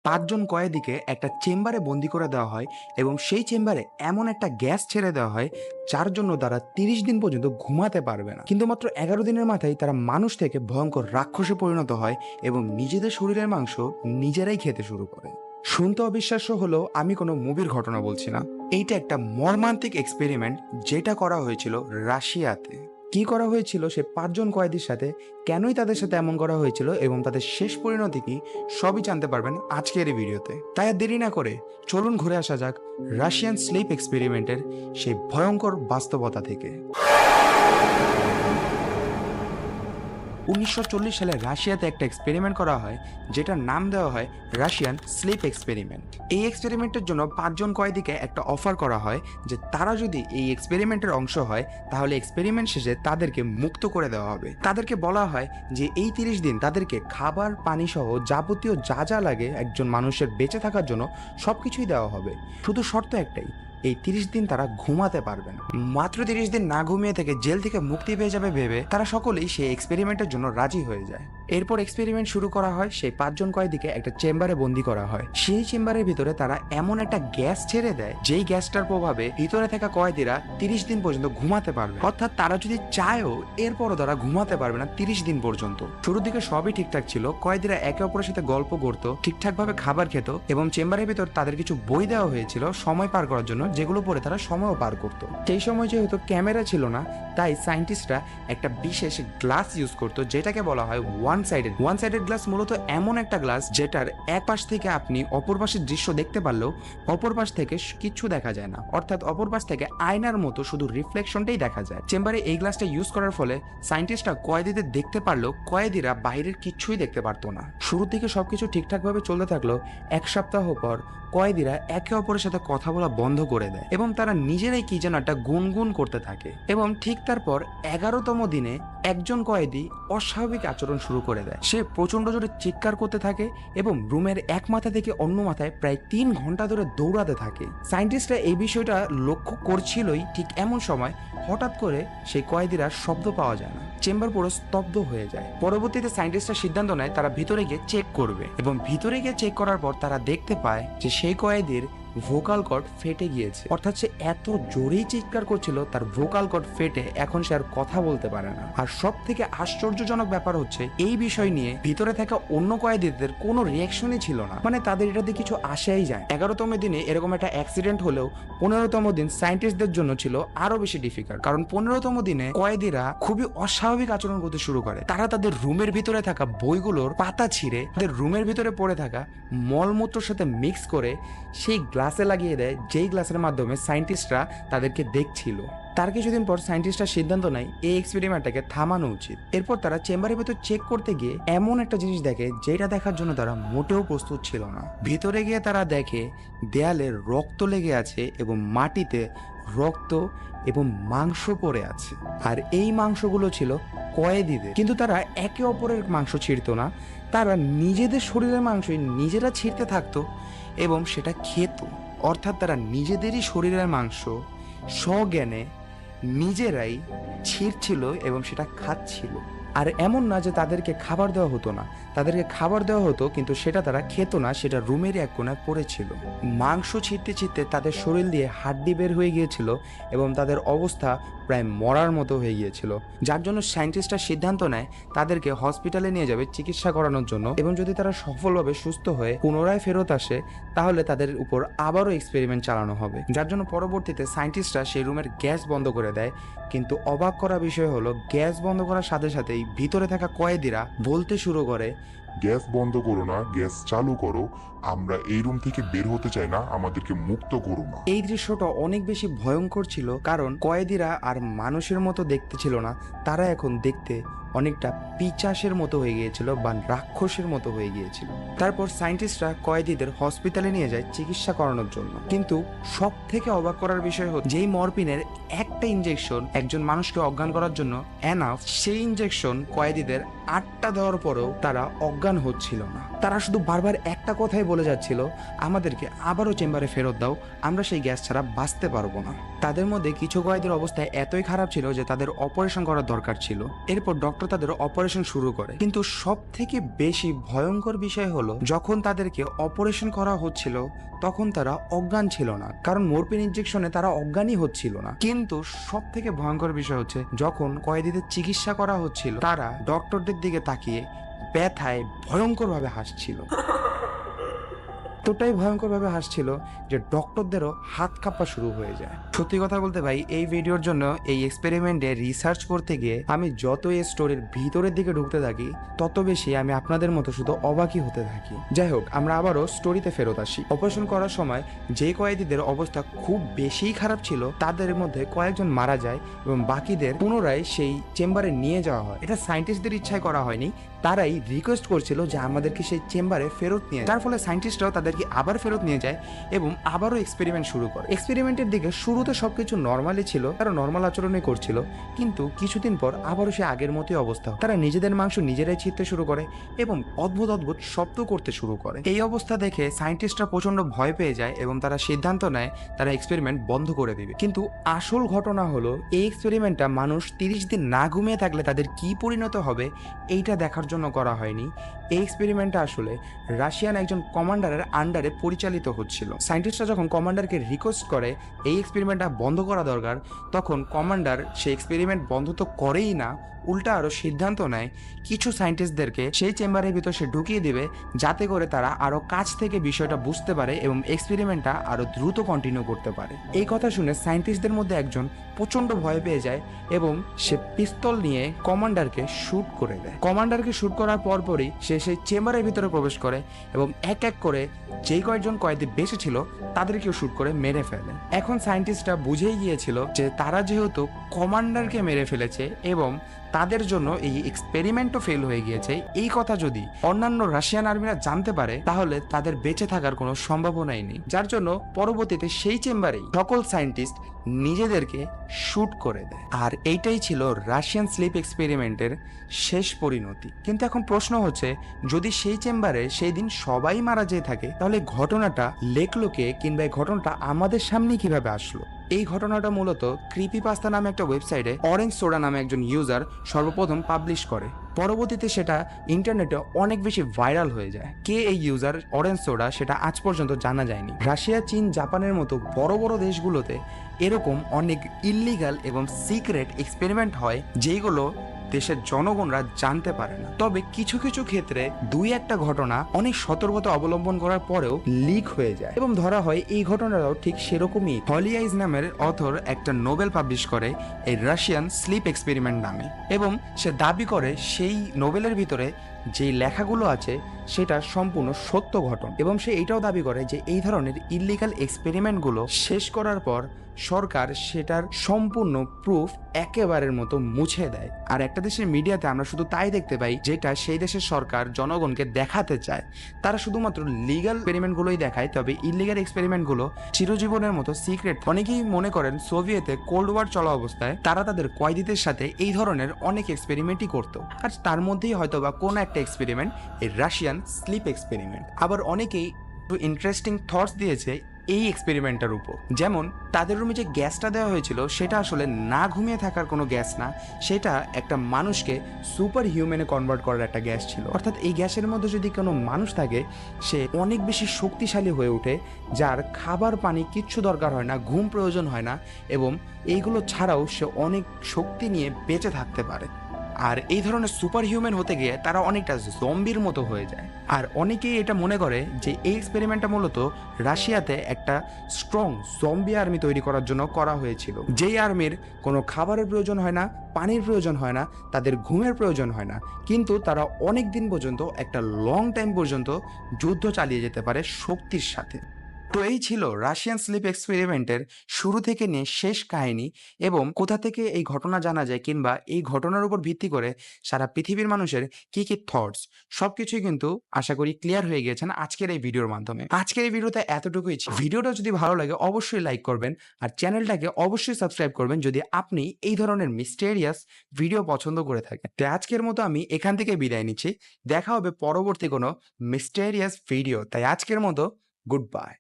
5 জন কয়েদিকে একটা চেম্বারে বন্দি করে দেওয়া হয় এবং সেই চেম্বারে এমন একটা গ্যাস ছেড়ে দেওয়া হয় যার জন্য তারা 30 দিন পর্যন্ত ঘুমাতে পারবে না। কিন্তু মাত্র 11 দিনের মাথায় তারা মানুষ থেকে ভয়ঙ্কর রাক্ষসে পরিণত হয় এবং নিজেদের শরীরের মাংস নিজেরাই খেতে শুরু করে। শুনতে অবিশ্বাস্য হলেও আমি কোনো মুভির ঘটনা বলছি না, এইটা একটা মর্মান্তিক এক্সপেরিমেন্ট যেটা করা হয়েছিল রাশিয়াতে। কি করা হয়েছিল সে 5 জন কয়েদির সাথে, কেনই তাদের সাথে এমন করা হয়েছিল এবং তাদের শেষ পরিণতি কি, সবই জানতে পারবেন আজকের এই ভিডিওতে। তাই আর দেরি না করে চলুন ঘুরে আসা যাক রাশিয়ান স্লিপ এক্সপেরিমেন্টের সেই ভয়ঙ্কর বাস্তবতা থেকে। 1940 সালে রাশিয়াতে একটা এক্সপেরিমেন্ট করা হয় যেটার নাম দেওয়া হয় রাশিয়ান স্লিপ এক্সপেরিমেন্ট। এই এক্সপেরিমেন্টের জন্য 5 জন কয়েদিকে একটা অফার করা হয় যে তারা যদি এই এক্সপেরিমেন্টের অংশ হয় তাহলে এক্সপেরিমেন্ট শেষে তাদেরকে মুক্ত করে দেওয়া হবে। তাদেরকে বলা হয় যে এই 30 দিন তাদেরকে খাবার, পানি সহ যাবতীয় যা যা লাগে একজন মানুষের বেঁচে থাকার জন্য সবকিছুই দেওয়া হবে, শুধু শর্ত একটাই, এই 30 দিন তারা ঘুমাতে পারবে না। মাত্র 30 দিন না ঘুমিয়ে থেকে জেল থেকে মুক্তি পেয়ে যাবে ভেবে তারা সকলেই সেই এক্সপেরিমেন্টের জন্য রাজি হয়ে যায়। এরপর এক্সপেরিমেন্ট শুরু করা হয়। সেই 5 জন কয়েদিকে একটা চেম্বারে বন্দি করা হয়। সেই চেম্বারের ভিতরে তারা এমন একটা গ্যাস ছেড়ে দেয় যেই গ্যাসটার প্রভাবে ভিতরে থাকা কয়েদিরা 30 দিন পর্যন্ত ঘুমাতে পারবে। অর্থাৎ তারা যদি চায়ও এরপরও তারা ঘুমাতে পারবে না 30 দিন পর্যন্ত। শুরুর দিকে সবই ঠিকঠাক ছিল, কয়েদিরা একে অপরের সাথে গল্প করতো, ঠিকঠাক ভাবে খাবার খেত এবং চেম্বারের ভিতর তাদের কিছু বই দেওয়া হয়েছিল সময় পার করার জন্য, যেগুলো পরে তারা সময়ও পার করতো। সেই সময় যেহেতু ক্যামেরা ছিল না তাই সায়েন্টিস্টরা একটা বিশেষ গ্লাস ইউজ করতো যেটাকে বলা হয় ওয়ান সাইডেড গ্লাস। মূলত এমন একটা গ্লাস যেটার এক পাশ থেকে আপনি অপর পাশের দৃশ্য দেখতে পারলেও অপর পাশ থেকে কিচ্ছু দেখা যায় না, অর্থাৎ অপর পাশ থেকে আয়নার মতো শুধু রিফ্লেকশনটাই দেখা যায়। চেম্বারে এই গ্লাসটা ইউজ করার ফলে সায়েন্টিস্টরা কয়েদিদের দেখতে পারলেও কয়েদিরা বাইরের কিচ্ছুই দেখতে পারতো না। শুরুর দিকে সবকিছু ঠিকঠাক ভাবে চলতে থাকলো। 1 সপ্তাহ পর কয়েদিরা একে অপরের সাথে কথা বলা বন্ধ করে দেয় এবং তারা নিজেরাই কি যেন একটা গুনগুন করতে থাকে। এবং ঠিক তারপর 11তম দিনে একজন কয়েদি অস্বাভাবিক আচরণ শুরু করে দেয়। সে প্রচন্ড জোরে চিৎকার করতে থাকে এবং রুমের এক মাথা থেকে অন্য মাথায় প্রায় 3 ঘন্টা ধরে দৌড়াতে থাকে। সায়েন্টিস্টরা এই বিষয়টা লক্ষ্য করছিলই, ঠিক এমন সময় হঠাৎ করে সেই কয়েদিরা শব্দ পাওয়া যায় না। চেম্বার পুরো স্তব্ধ হয়ে যায়। পরবর্তীতে সায়েন্টিস্টরা সিদ্ধান্ত নেয় তারা ভিতরে গিয়ে চেক করবে এবং ভিতরে গিয়ে চেক করার পর তারা দেখতে পায় যে সেই কয়েদির ভোকাল কর্ড ফেটে গিয়েছে। অর্থাৎ সে এত জোরেই চিৎকার করছিল তার ভোকাল কর্ড ফেটে এখন সে আর কথা বলতে পারে না। আর সব থেকে আশ্চর্যজনক ব্যাপার হচ্ছে এই বিষয় নিয়ে ভিতরে থাকা অন্য কয়েদিদের কোনো রিয়াকশনই ছিল না, মানে তাদের এটাতে কিছু আশাই যায়। 11তম দিনে এরকম একটা অ্যাক্সিডেন্ট হলেও 15তম দিন সায়েন্টিস্টদের জন্য ছিল আরো বেশি ডিফিকাল্ট, কারণ 15তম দিনে কয়েদিরা খুবই অস্বাভাবিক আচরণ করতে শুরু করে। তারা তাদের রুমের ভিতরে থাকা বইগুলোর পাতা ছিঁড়ে তাদের রুমের ভিতরে পড়ে থাকা মলমূত্রের সাথে মিক্স করে সেই গ্লাসে লাগিয়ে দেয়, যেই গ্লাসের মাধ্যমে সায়েন্টিস্টরা তাদেরকে দেখছিল। তার কিছুদিন পর সায়েন্টিস্টরা সিদ্ধান্ত নেয় এই এক্সপেরিমেন্টটাকে থামানো উচিত। এরপর তারা চেম্বারের ভেতর চেক করতে গিয়ে এমন একটা জিনিস দেখে যেটা দেখার জন্য তারা মোটেও প্রস্তুত ছিল না। ভিতরে গিয়ে তারা দেখে দেয়ালে রক্ত লেগে আছে এবং মাটিতে রক্ত এবং মাংস পড়ে আছে। আর এই মাংসগুলো ছিল কয়েদিদের। কিন্তু তারা একে অপরের মাংস ছিঁড়তো না, তারা নিজেদের শরীরের মাংসই নিজেরা ছিঁড়তে থাকতো এবং সেটা খেত। অর্থাৎ তারা নিজেদেরই শরীরের মাংস স্বজ্ঞানে নিজেরাই ছিঁড়ছিল এবং সেটা খাচ্ছিল। আর এমন না যে তাদেরকে খাবার দেওয়া হতো না, তাদেরকে খাবার দেওয়া হতো কিন্তু সেটা তারা খেত না, সেটা রুমের এক কোণায় পড়েছিল। মাংস ছিঁড়তে ছিঁড়তে তাদের শরীর দিয়ে হাড্ডি বের হয়ে গিয়েছিল এবং তাদের অবস্থা প্রায় মরার মতো হয়ে গিয়েছিল, যার জন্য সায়েন্টিস্টরা সিদ্ধান্ত নেয় তাদেরকে হসপিটালে নিয়ে যাবে চিকিৎসা করানোর জন্য এবং যদি তারা সফলভাবে সুস্থ হয়ে পুনরায় ফেরত আসে তাহলে তাদের উপর আবারও এক্সপেরিমেন্ট চালানো হবে। যার জন্য পরবর্তীতে সায়েন্টিস্টরা সেই রুমের গ্যাস বন্ধ করে দেয়। কিন্তু অবাক করা বিষয় হলো গ্যাস বন্ধ করার সাথে সাথেই ভিতরে থাকা কয়েদিরা বলতে শুরু করে, গ্যাস বন্ধ করো না, গ্যাস চালু করো, আমরা এই রুম থেকে বের হতে চাই না, আমাদেরকে মুক্ত করো না। এই দৃশ্যটা অনেক বেশি ভয়ঙ্কর ছিল, কারণ কয়েদিরা আর মানুষের মতো দেখতে ছিল না, তারা এখন দেখতে অনেকটা পিচাসের মতো হয়ে গিয়েছিল বা রাক্ষসের মতো হয়ে গিয়েছিল। তারপর সায়েন্টিস্টরা কয়েদিদের হসপিটালে নিয়ে যায় চিকিৎসা করানোর জন্য। কিন্তু সব থেকে অবাক করার বিষয় হচ্ছে যেই মরফিনের একটা ইনজেকশন একজন মানুষকে অজ্ঞান করার জন্য এনাফ, সেই ইনজেকশন কয়েদিদের 8টা দেওয়ার পরেও তারা অজ্ঞান হচ্ছিল না। তারা শুধু বারবার একটা কথাই বলে যাচ্ছিল, আমাদেরকে আবারও চেম্বারে ফেরত দাও, আমরা সেই গ্যাস ছাড়া বাঁচতে পারবো না। তাদের মধ্যে কিছু কয়েদির অবস্থা এতই খারাপ ছিল যে তাদের অপারেশন করার দরকার ছিল। এরপর ডক্টর তাদের অপারেশন শুরু করে, কিন্তু সব থেকে বেশি ভয়ঙ্কর বিষয় হলো যখন তাদেরকে অপারেশন করা হচ্ছিল তখন তারা অজ্ঞান ছিল না, কারণ মরফিন ইনজেকশনে তারা অজ্ঞানই হচ্ছিল না। কিন্তু সব থেকে ভয়ঙ্কর বিষয় হচ্ছে যখন কয়েদিদের চিকিৎসা করা হচ্ছিল তারা ডক্টরদের দিকে তাকিয়ে ব্যথায় ভয়ঙ্করভাবে হাসছিল। এতটাই ভয়ঙ্করভাবে হাসছিল যে ডক্টরদেরও হাত কাঁপা শুরু হয়ে যায়। সত্যি কথা বলতে ভাই, এই ভিডিওর জন্য এই এক্সপেরিমেন্টে রিসার্চ করতে গিয়ে আমি যত এই স্টোরির ভিতরের দিকে ঢুকতে থাকি তত বেশি আমি আপনাদের মতো শুধু অবাকই হতে থাকি। যাই হোক, আমরা আবারও স্টোরিতে ফেরত আসি। অপারেশন করার সময় যে কয়েদিদের অবস্থা খুব বেশিই খারাপ ছিল তাদের মধ্যে কয়েকজন মারা যায় এবং বাকিদের পুনরায় সেই চেম্বারে নিয়ে যাওয়া হয়। এটা সায়েন্টিস্টদের ইচ্ছায় করা হয়নি, তারাই রিকোয়েস্ট করছিল যে আমাদেরকে সেই চেম্বারে ফেরত নিয়ে, যার ফলে সায়েন্টিস্টরাও তাদেরকে আবার ফেরত নিয়ে যায় এবং আবারও এক্সপেরিমেন্ট শুরু করে। এক্সপেরিমেন্টের দিকে শুরুতে সবকিছু নর্মালি ছিল, তারা নর্মাল আচরণই করছিল, কিন্তু কিছুদিন পর আবারও সে আগের মতোই অবস্থা। তারা নিজেদের মাংস নিজেরাই ছিঁড়তে শুরু করে এবং অদ্ভুত অদ্ভুত শব্দ করতে শুরু করে। এই অবস্থা দেখে সায়েন্টিস্টরা প্রচন্ড ভয় পেয়ে যায় এবং তারা সিদ্ধান্ত নেয় তারা এক্সপেরিমেন্ট বন্ধ করে দিবে। কিন্তু আসল ঘটনা হলো এই এক্সপেরিমেন্টটা মানুষ 30 দিন না ঘুমিয়ে থাকলে তাদের কি পরিণত হবে এইটা দেখার জন্য করা হয়নি। এই এক্সপেরিমেন্টটা আসলে রাশিয়ান একজন কমান্ডারের আন্ডারে পরিচালিত হচ্ছিল। সায়েন্টিস্টরা যখন কমান্ডারকে রিকোয়েস্ট করে এই এক্সপেরিমেন্টটা বন্ধ করা দরকার, তখন কমান্ডার সেই এক্সপেরিমেন্ট বন্ধ তো করেই না, উল্টা আরও সিদ্ধান্ত নেয় কিছু সায়েন্টিস্টদেরকে সেই চেম্বারের ভিতর সে ঢুকিয়ে দিবে যাতে করে তারা আরও কাছ থেকে বিষয়টা বুঝতে পারে এবং এক্সপেরিমেন্টটা আরও দ্রুত কন্টিনিউ করতে পারে। এই কথা শুনে সায়েন্টিস্টদের মধ্যে একজন প্রচণ্ড ভয় পেয়ে যায় এবং সে পিস্তল নিয়ে কমান্ডারকে শ্যুট করে দেয়। কমান্ডারকে শ্যুট করার পরপরই সে সেই চেম্বারের ভিতরে প্রবেশ করে এবং এক এক করে যেই কয়েকজন কয়েদি বেঁচে ছিল তাদেরকেও শ্যুট করে মেরে ফেলে। এখন সায়েন্টিস্টরা বুঝেই গিয়েছিল যে তারা যেহেতু কমান্ডারকে মেরে ফেলেছে এবং তাদের জন্য এই এক্সপেরিমেন্টও ফেল হয়ে গিয়েছে, এই কথা যদি অন্যান্য রাশিয়ান আর্মিরা জানতে পারে তাহলে তাদের বেঁচে থাকার কোনো সম্ভাবনাই নেই। যার জন্য পরবর্তীতে সেই চেম্বারেই সকল সায়েন্টিস্ট নিজেদেরকে শ্যুট করে দেয়। আর এইটাই ছিল রাশিয়ান স্লিপ এক্সপেরিমেন্টের শেষ পরিণতি। কিন্তু এখন প্রশ্ন হচ্ছে, যদি সেই চেম্বারে সেই দিন সবাই মারা যেয়ে থাকে তাহলে ঘটনাটা লেখলো কে, কিংবা এই ঘটনাটা আমাদের সামনে কিভাবে আসলো? এই ঘটনাটা মূলত ক্রিপিপাস্তা নামে একটা ওয়েবসাইটে অরেঞ্জ সোডা নামে একজন ইউজার সর্বপ্রথম পাবলিশ করে। পরবর্তীতে সেটা ইন্টারনেটে অনেক বেশি ভাইরাল হয়ে যায়। কে এই ইউজার অরেঞ্জ সোডা সেটা আজ পর্যন্ত জানা যায়নি। রাশিয়া, চীন, জাপানের মতো বড় বড় দেশগুলোতে এরকম অনেক ইল্লিগাল এবং সিক্রেট এক্সপেরিমেন্ট হয় যেগুলো দেশের জনগণরা জানতে পারে না। তবে কিছু কিছু ক্ষেত্রে দুই একটা ঘটনা অনেক সতর্কতা অবলম্বন করার পরেও লিক হয়ে যায় এবং ধরা হয় এই ঘটনাটাও ঠিক সেরকমই। হলিয়াইজ নামের অথর একটা নোবেল পাবলিশ করে এই রাশিয়ান স্লিপ এক্সপেরিমেন্ট নামে এবং সে দাবি করে সেই নোবেলের ভিতরে যেই লেখাগুলো আছে সেটা সম্পূর্ণ সত্য ঘটনা এবং সে এটাও দাবি করে যে এই ধরনের ইল্লিগাল এক্সপেরিমেন্টগুলো শেষ করার পর সরকার সেটার সম্পূর্ণ প্রুফ একেবারের মতো মুছে দেয়। আর একটা দেশের মিডিয়াতে আমরা শুধু তাই দেখতে পাই যেটা সেই দেশের সরকার জনগণকে দেখাতে চায়। তারা শুধুমাত্র লিগাল এক্সপেরিমেন্টগুলোই দেখায়, তবে ইল্লিগাল এক্সপেরিমেন্টগুলো চিরজীবনের মতো সিক্রেট। অনেকেই মনে করেন সোভিয়েতে কোল্ড ওয়ার চলা অবস্থায় তারা তাদের কয়েদিদের সাথে এই ধরনের অনেক এক্সপেরিমেন্টই করতো, আর তার মধ্যেই হয়তো বা কোনো একটা এক্সপেরিমেন্ট এই রাশিয়ান স্লিপ এক্সপেরিমেন্ট। আবার অনেকেই ইন্টারেস্টিং থটস দিয়েছে এই এক্সপেরিমেন্টের উপর, যেমন তাদের রুমে যে গ্যাসটা দেওয়া হয়েছিল সেটা আসলে না ঘুমিয়ে থাকার কোনো গ্যাস না, সেটা একটা মানুষকে সুপার হিউম্যানে কনভার্ট করার একটা গ্যাস ছিল। অর্থাৎ এই গ্যাসের মধ্যে যদি কোনো মানুষ থাকে সে অনেক বেশি শক্তিশালী হয়ে ওঠে, যার খাবার পানি কিচ্ছু দরকার হয় না, ঘুম প্রয়োজন হয় না এবং এইগুলো ছাড়াও সে অনেক শক্তি নিয়ে বেঁচে থাকতে পারে। আর এই ধরনের সুপার হিউম্যান হতে গিয়ে তারা অনেকটা জম্বির মতো হয়ে যায়। আর অনেকেই এটা মনে করে যে এই এক্সপেরিমেন্টটা মূলত রাশিয়াতে একটা স্ট্রং জম্বি আর্মি তৈরি করার জন্য করা হয়েছিল, যেই আর্মির কোনো খাবারের প্রয়োজন হয় না, পানির প্রয়োজন হয় না, তাদের ঘুমের প্রয়োজন হয় না, কিন্তু তারা অনেক দিন পর্যন্ত একটা লং টাইম পর্যন্ত যুদ্ধ চালিয়ে যেতে পারে শক্তির সাথে। তো এই ছিল রাশিয়ান স্লিপ এক্সপেরিমেন্টের শুরু থেকে নিয়ে শেষ কাহিনী এবং কোথা থেকে এই ঘটনা জানা যায় কিংবা এই ঘটনার উপর ভিত্তি করে সারা পৃথিবীর মানুষের কি কি থটস সবকিছুই কিন্তু আশা করি ক্লিয়ার হয়ে গিয়েছেন আজকের এই ভিডিওর মাধ্যমে। আজকের এই ভিডিওতে এতটুকুই ছিল। ভিডিওটা যদি ভালো লাগে অবশ্যই লাইক করবেন আর চ্যানেলটাকে অবশ্যই সাবস্ক্রাইব করবেন যদি আপনি এই ধরনের মিস্টেরিয়াস ভিডিও পছন্দ করে থাকেন। তো আজকের মতো আমি এখান থেকে বিদায় নিচ্ছি। দেখা হবে পরবর্তী কোনো মিস্টেরিয়াস ভিডিও। তাই আজকের মতো গুড বাই।